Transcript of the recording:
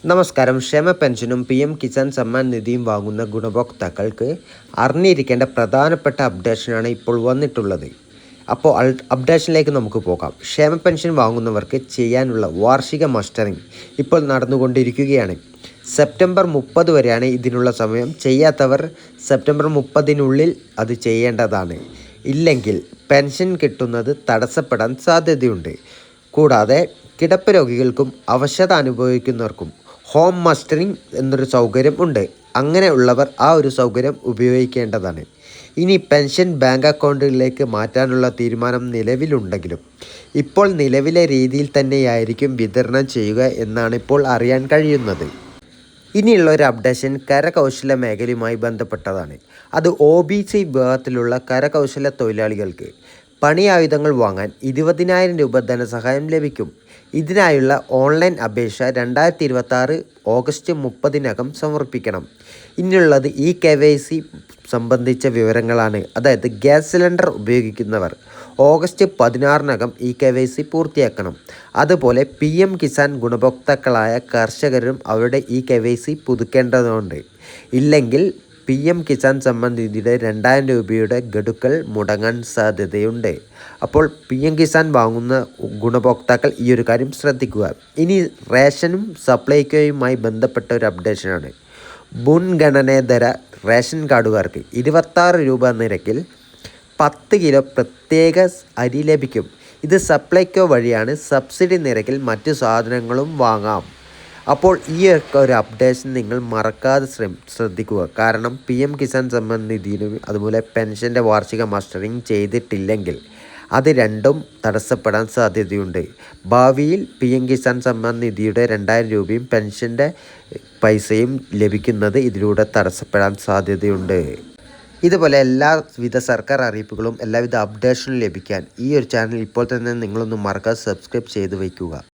നമസ്കാരം. ക്ഷേമ പെൻഷനും PM കിസാൻ സമ്മാൻ നിധിയും വാങ്ങുന്ന ഗുണഭോക്താക്കൾക്ക് അറിഞ്ഞിരിക്കേണ്ട പ്രധാനപ്പെട്ട അപ്ഡേഷനാണ് ഇപ്പോൾ വന്നിട്ടുള്ളത്. അപ്പോൾ അപ്ഡേഷനിലേക്ക് നമുക്ക് പോകാം. ക്ഷേമ പെൻഷൻ വാങ്ങുന്നവർക്ക് ചെയ്യാനുള്ള വാർഷിക മസ്റ്ററിംഗ് ഇപ്പോൾ നടന്നുകൊണ്ടിരിക്കുകയാണ്. സെപ്റ്റംബർ 30 വരെയാണ് ഇതിനുള്ള സമയം. ചെയ്യാത്തവർ സെപ്റ്റംബർ 30-നുള്ളിൽ അത് ചെയ്യേണ്ടതാണ്. ഇല്ലെങ്കിൽ പെൻഷൻ കിട്ടുന്നത് തടസ്സപ്പെടാൻ സാധ്യതയുണ്ട്. കൂടാതെ കിടപ്പ് രോഗികൾക്കും അവശത അനുഭവിക്കുന്നവർക്കും ഹോം മസ്റ്ററിംഗ് എന്നൊരു സൗകര്യം ഉണ്ട്. അങ്ങനെയുള്ളവർ ആ ഒരു സൗകര്യം ഉപയോഗിക്കേണ്ടതാണ്. ഇനി പെൻഷൻ ബാങ്ക് അക്കൗണ്ടുകളിലേക്ക് മാറ്റാനുള്ള തീരുമാനം നിലവിലുണ്ടെങ്കിലും ഇപ്പോൾ നിലവിലെ രീതിയിൽ തന്നെയായിരിക്കും വിതരണം ചെയ്യുക എന്നാണ് ഇപ്പോൾ അറിയാൻ കഴിയുന്നത്. ഇനിയുള്ള ഒരു അപ്ഡേഷൻ കരകൗശല മേഖലയുമായി ബന്ധപ്പെട്ടതാണ്. അത് OBC വിഭാഗത്തിലുള്ള കരകൗശല തൊഴിലാളികൾക്ക് പണിയായുധങ്ങൾ വാങ്ങാൻ 20,000 രൂപ ധനസഹായം ലഭിക്കും. ഇതിനായുള്ള ഓൺലൈൻ അപേക്ഷ 2026 ഓഗസ്റ്റ് 30-നകം സമർപ്പിക്കണം. ഇനിയുള്ളത് KYC സംബന്ധിച്ച വിവരങ്ങളാണ്. അതായത് ഗ്യാസ് സിലിണ്ടർ ഉപയോഗിക്കുന്നവർ ഓഗസ്റ്റ് 16-നകം KYC പൂർത്തിയാക്കണം. അതുപോലെ PM കിസാൻ ഗുണഭോക്താക്കളായ കർഷകരും അവരുടെ KYC പുതുക്കേണ്ടതുണ്ട്. ഇല്ലെങ്കിൽ PM കിസാൻ സമ്മാൻ നിധിയുടെ 2,000 രൂപയുടെ ഗഡുക്കൾ മുടങ്ങാൻ സാധ്യതയുണ്ട്. അപ്പോൾ PM കിസാൻ വാങ്ങുന്ന ഗുണഭോക്താക്കൾ ഈ ഒരു കാര്യം ശ്രദ്ധിക്കുക. ഇനി റേഷനും സപ്ലൈകോയുമായി ബന്ധപ്പെട്ട ഒരു അപ്ഡേഷനാണ്. മുൻഗണനേതര റേഷൻ കാർഡുകാർക്ക് 26 രൂപ നിരക്കിൽ 10 കിലോ പ്രത്യേക അരി ലഭിക്കും. ഇത് സപ്ലൈകോ വഴിയാണ്. സബ്സിഡി നിരക്കിൽ മറ്റു സാധനങ്ങളും വാങ്ങാം. അപ്പോൾ ഈ ഒരു അപ്ഡേഷൻ നിങ്ങൾ മറക്കാതെ ശ്രദ്ധിക്കുക. കാരണം PM കിസാൻ സമ്മാൻ നിധിയിലും അതുപോലെ പെൻഷൻ്റെ വാർഷിക മസ്റ്ററിംഗ് ചെയ്തിട്ടില്ലെങ്കിൽ അത് രണ്ടും തടസ്സപ്പെടാൻ സാധ്യതയുണ്ട്. ഭാവിയിൽ PM കിസാൻ സമ്മാൻ നിധിയുടെ 2,000 രൂപയും പെൻഷൻ്റെ പൈസയും ലഭിക്കുന്നത് ഇതിലൂടെ തടസ്സപ്പെടാൻ സാധ്യതയുണ്ട്. ഇതുപോലെ എല്ലാവിധ സർക്കാർ അറിയിപ്പുകളും എല്ലാവിധ അപ്ഡേഷനും ലഭിക്കാൻ ഈ ഒരു ചാനൽ ഇപ്പോൾ തന്നെ നിങ്ങളൊന്ന് മറക്കാതെ സബ്സ്ക്രൈബ് ചെയ്ത് വയ്ക്കുക.